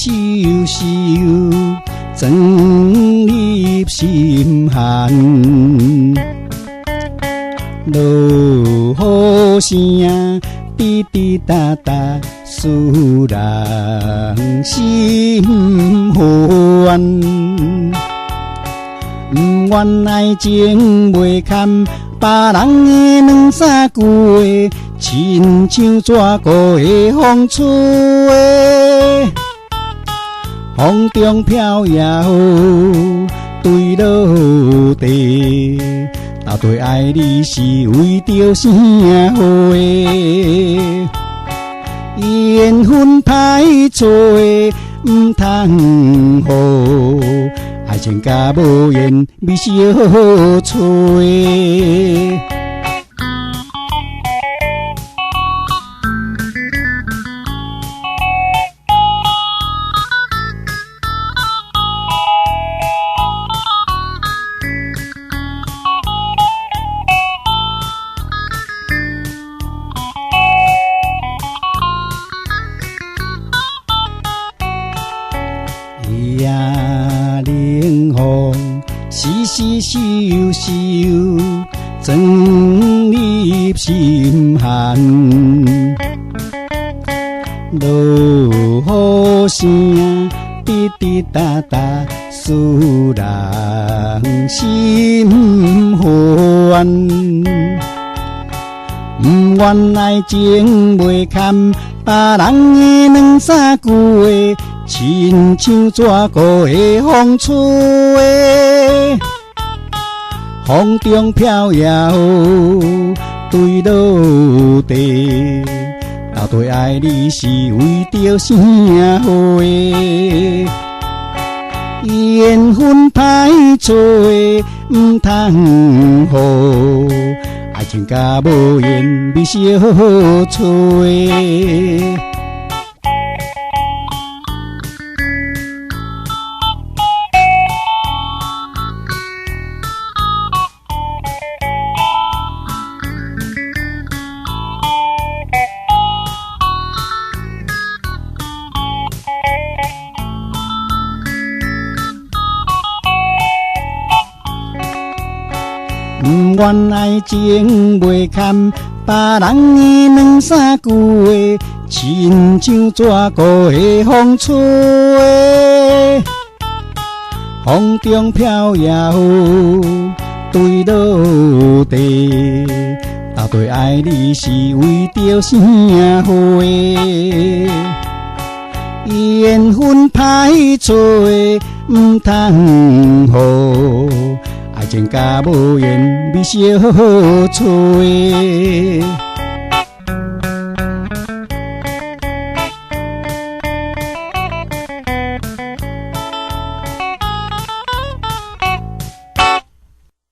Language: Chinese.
收收，钻入心坎。落雨声滴滴答答，使人心烦。不愿爱情袂堪，别人的两三句话，亲像蛇过的风吹，风中飘摇，对落地。到底爱你是为着啥货？缘分歹找，唔通好。爱情甲无缘，咪小吹。夜冷风，时时收收，钻入心坎。落雨声滴滴答答，使人心烦。不愿爱情袂堪，别人的两三句话，亲像蛇过的风吹，风中飘摇，对落地。到底爱你是为着啥货？缘分歹找，唔通好。爱情甲无缘，咪小吹。不愿爱情袂堪，别人的两三句话，亲像蛇过的风吹，风中飘摇，对落地。到底爱你是为着啥货？缘分歹找，唔通好。爱情甲无缘，咪小吹。